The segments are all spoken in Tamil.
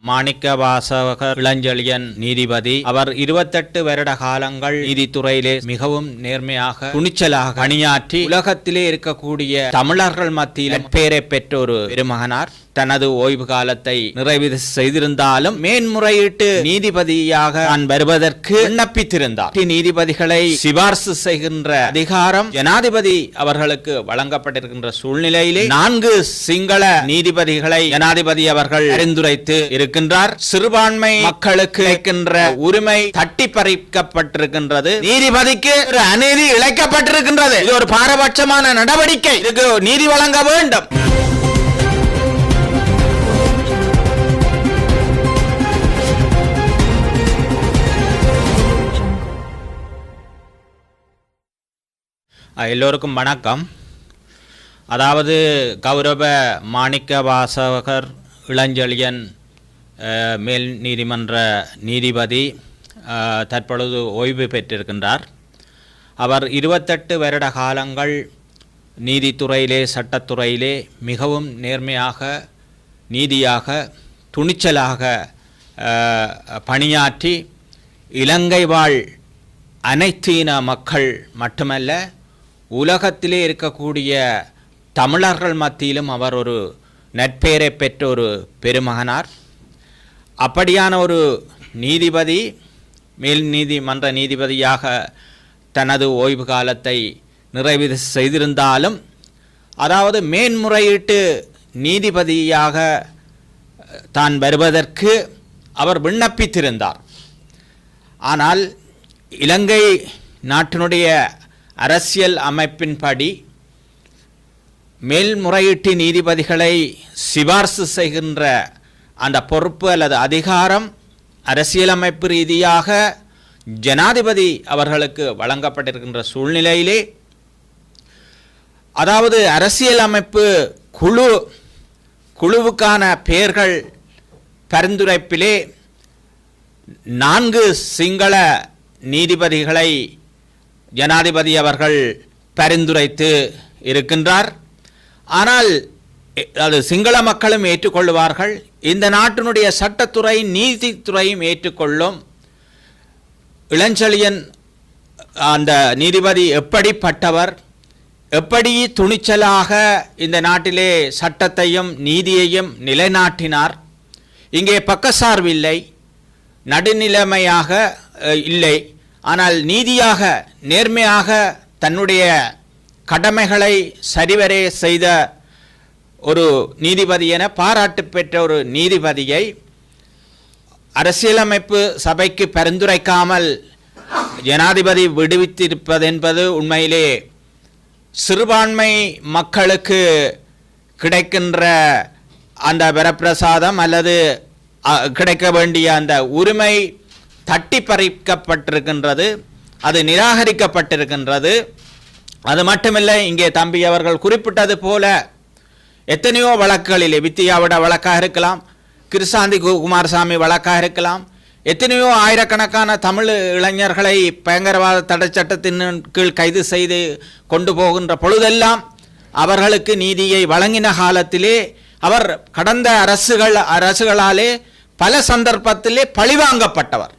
மாணிக்கவாசகர் இளஞ்செழியன் நீதிபதி. அவர் 28 வருட காலங்கள் நீதித்துறையிலே மிகவும் நேர்மையாக துணிச்சலாக பணியாற்றி உலகத்திலே இருக்கக்கூடிய தமிழர்கள் மத்தியில் பெயரை பெற்ற ஒரு பெருமகனார். தனது ஓய்வு காலத்தை நிறைவு செய்திருந்தாலும் மேன்முறையீட்டு நீதிபதியாக தான் வருவதற்கு விண்ணப்பித்திருந்தார். நீதிபதிகளை சிபார்சு செய்கின்ற அதிகாரம் ஜனாதிபதி அவர்களுக்கு வழங்கப்பட்டிருக்கின்ற சூழ்நிலையிலே 4 சிங்கள நீதிபதிகளை ஜனாதிபதி அவர்கள் பரிந்துரைத்து இருக்கின்றார். சிறுபான்மை மக்களுக்கு இருக்கின்ற உரிமை தட்டி பறிக்கப்பட்டிருக்கின்றது. நீதிபதிக்கு ஒரு அநீதி இழைக்கப்பட்டிருக்கின்றது. இது ஒரு பாரபட்சமான நடவடிக்கை. இதுக்கு நீதி வழங்க வேண்டும். எல்லோருக்கும் வணக்கம். அதாவது கௌரவ மாணிக்கவாசகர் இளஞ்செழியன் மேல் நீதிமன்ற நீதிபதி தற்பொழுது ஓய்வு பெற்றிருக்கின்றார். அவர் 28 வருட காலங்கள் நீதித்துறையிலே சட்டத்துறையிலே மிகவும் நேர்மையாக நீதியாக துணிச்சலாக பணியாற்றி இலங்கை வாழ் அனைத்து இன மக்கள் மட்டுமல்ல உலகத்திலே இருக்கக்கூடிய தமிழர்கள் மத்தியிலும் அவர் ஒரு நற்பெயரை பெற்ற ஒரு பெருமகனார். அப்படியான ஒரு நீதிபதி மேல் நீதிமன்ற நீதிபதியாக தனது ஓய்வு காலத்தை நிறைவு செய்திருந்தாலும் அதாவது மேன்முறையீட்டு நீதிபதியாக தான் வருவதற்கு அவர் விண்ணப்பித்திருந்தார். ஆனால் இலங்கை நாட்டினுடைய அரசியல் அமைப்பின்படி மேல்முறையீட்டு நீதிபதிகளை சிபார்சு செய்கின்ற அந்த பொறுப்பு அல்லது அதிகாரம் அரசியலமைப்பு ரீதியாக ஜனாதிபதி அவர்களுக்கு வழங்கப்பட்டிருக்கின்ற சூழ்நிலையிலே அதாவது அரசியலமைப்பு குழுவுக்கான பெயர்கள் பரிந்துரைப்பிலே 4 சிங்கள நீதிபதிகளை ஜனாதிபதி அவர்கள் பரிந்துரைத்து இருக்கின்றார். ஆனால் அது சிங்கள மக்களும் ஏற்றுக்கொள்வார்கள், இந்த நாட்டினுடைய சட்டத்துறை நீதித்துறையும் ஏற்றுக்கொள்ளும். இளஞ்செழியன் அந்த நீதிபதி எப்படிப்பட்டவர், எப்படி துணிச்சலாக இந்த நாட்டிலே சட்டத்தையும் நீதியையும் நிலைநாட்டினார். இங்கே பக்கசார்பில்லை, நடுநிலைமையாக இல்லை, ஆனால் நீதியாக நேர்மையாக தன்னுடைய கடமைகளை சரிவரே செய்த ஒரு நீதிபதி என பாராட்டு பெற்ற ஒரு நீதிபதியை அரசியலமைப்பு சபைக்கு பரிந்துரைக்காமல் ஜனாதிபதி விடுவித்திருப்பது என்பது உண்மையிலே சிறுபான்மை மக்களுக்கு கிடைக்கின்ற அந்த வரப்பிரசாதம் அல்லது கிடைக்க வேண்டிய அந்த உரிமை தட்டி பறிக்கப்பட்டிருக்கின்றது, அது நிராகரிக்கப்பட்டிருக்கின்றது. அது மட்டுமில்லை, இங்கே தம்பி அவர்கள் குறிப்பிட்டது போல எத்தனையோ வழக்குகளிலே வித்தியாவிட வழக்காக இருக்கலாம், கிருசாந்தி குமாரசாமி வழக்காக இருக்கலாம், எத்தனையோ ஆயிரக்கணக்கான தமிழ் இளைஞர்களை பயங்கரவாத தடை சட்டத்தின் கீழ் கைது செய்து கொண்டு போகின்ற பொழுதெல்லாம் அவர்களுக்கு நீதியை வழங்கின காலத்திலே அவர் கடந்த அரசுகளாலே பல சந்தர்ப்பத்திலே பழிவாங்கப்பட்டவர்.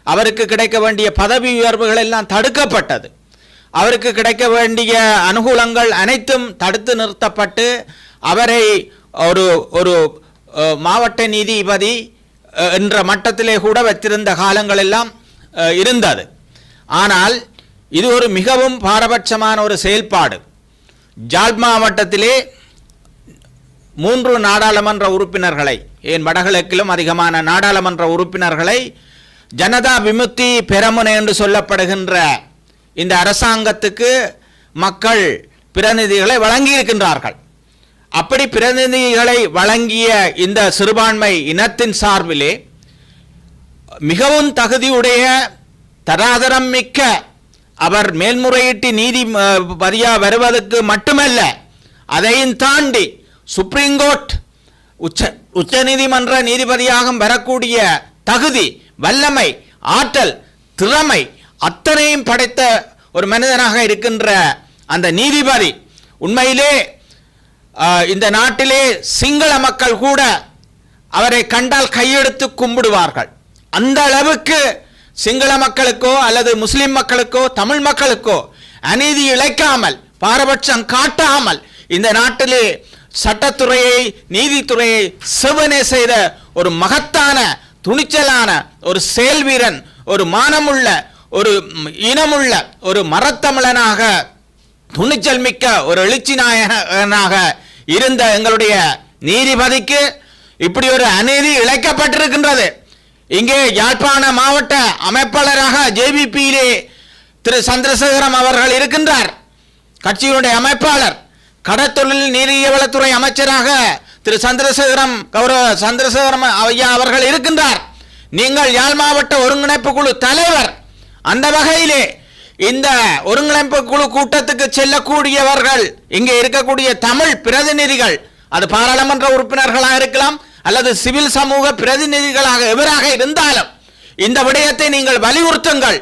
அவருக்கு கிடைக்க வேண்டிய பதவி உயர்வுகள் எல்லாம் தடுக்கப்பட்டது. அவருக்கு கிடைக்க வேண்டிய அனுகூலங்கள் அனைத்தும் தடுத்து நிறுத்தப்பட்டு அவரை ஒரு மாவட்ட நீதிபதி என்ற மட்டத்திலே கூட வைத்திருந்த காலங்கள் எல்லாம் இருந்தது. ஆனால் இது ஒரு மிகவும் பாரபட்சமான ஒரு செயல்பாடு. ஜாழ் மாவட்டத்திலே 3 நாடாளுமன்ற உறுப்பினர்களை, ஏன் வடகிழக்கிலும் அதிகமான நாடாளுமன்ற உறுப்பினர்களை ஜனதா விமுக்தி பெரமுன என்று சொல்லப்படுகின்ற இந்த அரசாங்கத்துக்கு மக்கள் பிரதிநிதிகளை வழங்கியிருக்கின்றார்கள். அப்படி பிரதிநிதிகளை வழங்கிய இந்த சிறுபான்மை இனத்தின் சார்பிலே மிகவும் தகுதியுடைய தராதரம் மிக்க அவர் மேல்முறையீட்டு நீதிபதியாக வருவதற்கு மட்டுமல்ல, அதையும் தாண்டி சுப்ரீம் கோர்ட் உச்ச நீதிமன்ற நீதிபதியாக வரக்கூடிய தகுதி, வல்லமை, ஆற்றல், திறமை அத்தனையும் படைத்த ஒரு மனிதனாக இருக்கின்ற அந்த நீதிபதி உண்மையிலே இந்த நாட்டிலே சிங்கள மக்கள் கூட அவரை கண்டால் கையெடுத்து கும்பிடுவார்கள். அந்த அளவுக்கு சிங்கள மக்களுக்கோ அல்லது முஸ்லிம் மக்களுக்கோ தமிழ் மக்களுக்கோ அநீதி இழைக்காமல் பாரபட்சம் காட்டாமல் இந்த நாட்டிலே சட்டத்துறையை நீதித்துறையை செவனே செய்த ஒரு மகத்தான துணிச்சலான ஒரு செயல் வீரன், ஒரு மானமுள்ள ஒரு இனமுள்ள ஒரு மரத்தமிழனாக துணிச்சல் மிக்க ஒரு எழுச்சி நாயகனாக இருந்த எங்களுடைய நீதிபதிக்கு இப்படி ஒரு அநீதி இழைக்கப்பட்டிருக்கின்றது. இங்கே யாழ்ப்பாண மாவட்ட அமைப்பாளராக ஜேவிபியிலே திரு சந்திரசேகரம் அவர்கள் இருக்கின்றார், கட்சியினுடைய அமைப்பாளர். கடத்தொழில் நீரியவளத்துறை அமைச்சராக திரு சந்திரசேகரம் ஐயா அவர்கள் இருக்கின்றார். நீங்கள் யாழ் மாவட்ட ஒருங்கிணைப்பு குழு தலைவர். அந்த வகையிலே இந்த ஒருங்கிணைப்பு குழு கூட்டத்துக்கு செல்லக்கூடியவர்கள் இங்கே இருக்கக்கூடிய தமிழ் பிரதிநிதிகள், அது பாராளுமன்ற உறுப்பினர்களாக இருக்கலாம் அல்லது சிவில் சமூக பிரதிநிதிகளாக எவராக இருந்தாலும் இந்த விடயத்தை நீங்கள் வலியுறுத்துங்கள்.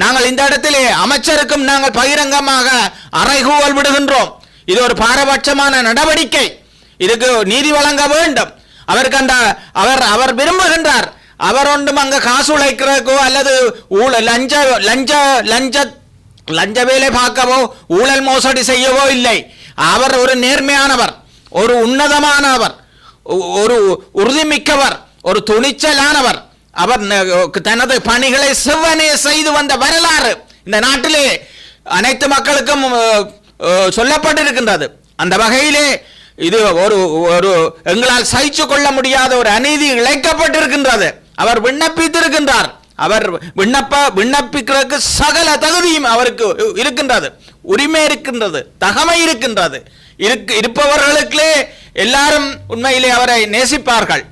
நாங்கள் இந்த இடத்திலே அமைச்சருக்கும் நாங்கள் பகிரங்கமாக அறைகூவல் விடுகின்றோம். இது ஒரு பாரபட்சமான நடவடிக்கை, இதுக்கு நீதி வழங்க வேண்டும். அவருக்கு அந்த அவர் விரும்புகின்றார். அவர் ஒன்றும் அங்க காசு உழைக்கிறக்கோ அல்லது லஞ்ச வேலை பார்க்கவோ ஊழல் மோசடி செய்யவோ இல்லை. அவர் ஒரு நேர்மையானவர், ஒரு உன்னதமானவர், ஒரு உறுதிமிக்கவர், ஒரு துணிச்சலானவர். அவர் தனது பணிகளை செவ்வனே செய்து வந்த வரலாறு இந்த நாட்டிலே அனைத்து மக்களுக்கும் சொல்லப்பட்டிருக்கின்றது. அந்த வகையிலே இது ஒரு எங்களால் சகிச்சு கொள்ள முடியாத ஒரு அநீதி இழைக்கப்பட்டிருக்கின்றது. அவர் விண்ணப்பித்திருக்கின்றார். அவர் விண்ணப்பிக்கிறதுக்கு சகல தகுதியும் அவருக்கு இருக்கின்றது, உரிமை இருக்கின்றது, தகமை இருக்கின்றது. இருப்பவர்களுக்கே எல்லாரும் உண்மையிலே அவரை நேசிப்பார்கள்.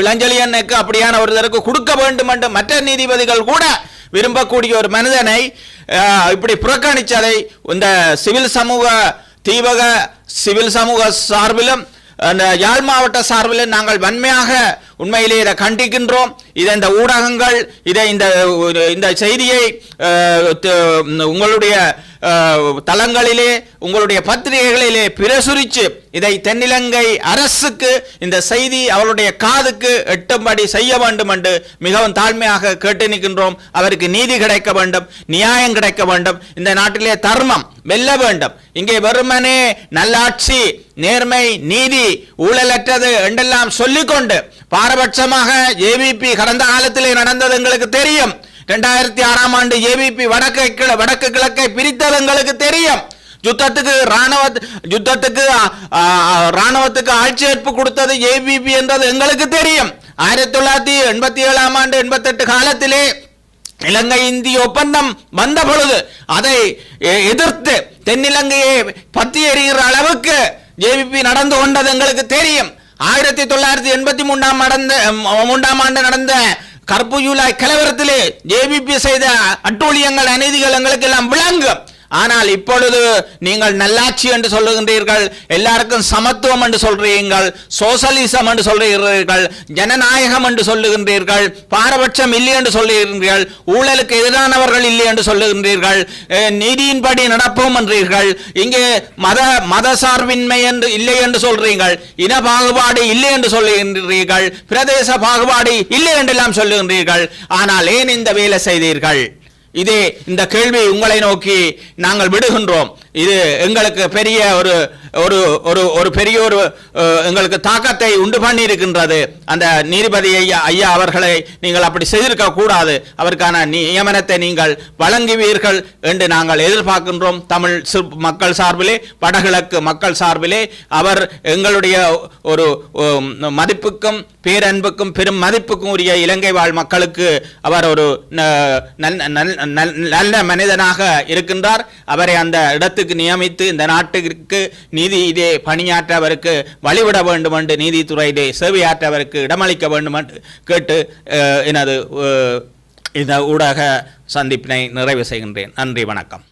இளஞ்செழியனுக்கு அப்படியான ஒருத்தருக்கு கொடுக்க வேண்டும் என்று மற்ற நீதிபதிகள் கூட விரும்பக்கூடிய ஒரு மனிதனை இப்படி புறக்கணித்ததை இந்த சிவில் சமூக தீபக சிவில் சமூக சார்பிலும் அந்த யாழ் மாவட்ட சார்பிலும் நாங்கள் வன்மையாக உண்மையிலே இதை கண்டிக்கின்றோம். இதை இந்த ஊடகங்கள் இந்த செய்தியை உங்களுடைய தளங்களிலே உங்களுடைய பத்திரிகைகளிலே பிரசுரித்து இதை தென்னிலங்கை அரசுக்கு இந்த செய்தி அவருடைய காதுக்கு எட்டும்படி செய்ய வேண்டும் என்று மிகவும் தாழ்மையாக கேட்டு நிற்கின்றோம். அவருக்கு நீதி கிடைக்க வேண்டும், நியாயம் கிடைக்க வேண்டும். இந்த நாட்டிலே தர்மம் வெல்ல வேண்டும். இங்கே வெறுமனே நல்லாட்சி, நேர்மை, நீதி, ஊழலற்றது என்றெல்லாம் சொல்லிக்கொண்டு பாரபட்சமாக ஜேவிபி கடந்த காலத்திலே நடந்தது எங்களுக்கு தெரியும். 2006ஆம் ஆண்டு ஜேவிபி வடக்கு கிழக்கை பிரித்தது எங்களுக்கு தெரியும். ராணுவத்துக்கு ஆட்சேர்ப்பு கொடுத்தது ஜேவிபி என்றது எங்களுக்கு தெரியும். 1987ஆம் ஆண்டு 88 காலத்திலே இலங்கை இந்திய ஒப்பந்தம் வந்த பொழுது அதை எதிர்த்து தென்னிலங்கையை பத்தி எறிகிற அளவுக்கு ஜேவிபி நடந்து கொண்டது எங்களுக்கு தெரியும். 1983ஆம் ஆண்டு நடந்த கருப்பு ஜூலை கலவரத்திலே ஜேவிபி செய்த அட்டூழியங்கள் அநீதிகள் எங்களுக்கு எல்லாம் விளங்கும். ஆனால் இப்பொழுது நீங்கள் நல்லாட்சி என்று சொல்லுகின்றீர்கள், எல்லாருக்கும் சமத்துவம் என்று சொல்றீர்கள், சோசலிசம் என்று சொல்லுகிறீர்கள், ஜனநாயகம் என்று சொல்லுகின்றீர்கள், பாரபட்சம் இல்லை என்று சொல்லுகின்றீர்கள், ஊழலுக்கு எதிரானவர்கள் இல்லை என்று சொல்லுகின்றீர்கள், நீதியின்படி நடப்போம் என்றீர்கள். இங்கே மத சார்பின்மை என்று இல்லை என்று சொல்றீர்கள், இன பாகுபாடு இல்லை என்று சொல்லுகின்றீர்கள், பிரதேச பாகுபாடு இல்லை என்றெல்லாம் சொல்லுகின்றீர்கள். ஆனால் ஏன் இந்த வேலை செய்தீர்கள்? இதே இந்த கேள்வி உங்களை நோக்கி நாங்கள் விடுகின்றோம். இது எங்களுக்கு பெரிய ஒரு பெரிய எங்களுக்கு தாக்கத்தை உண்டு பண்ணி இருக்கின்றது. அந்த நீதிபதி ஐயா அவர்களை நீங்கள் அப்படி செய்திருக்க கூடாது. அவருக்கான நியமனத்தை நீங்கள் வழங்குவீர்கள் என்று நாங்கள் எதிர்பார்க்கின்றோம். தமிழ் மக்கள் சார்பிலே, வடகிழக்கு மக்கள் சார்பிலே அவர் எங்களுடைய ஒரு மதிப்புக்கும் பேரன்புக்கும் பெரும் மதிப்புக்கும் உரிய இலங்கை வாழ் மக்களுக்கு அவர் ஒரு நல்ல மனிதனாக இருக்கின்றார். அவரை அந்த இடத்துக்கு நியமித்து இந்த நாட்டுக்கு நீதியிலே பணியாற்ற அவருக்கு வழிவிட வேண்டும் என்று, நீதித்துறையிலே சேவையாற்ற அவருக்கு இடமளிக்க வேண்டும் என்று கேட்டு எனது இந்த ஊடக சந்திப்பினை நிறைவு செய்கின்றேன். நன்றி, வணக்கம்.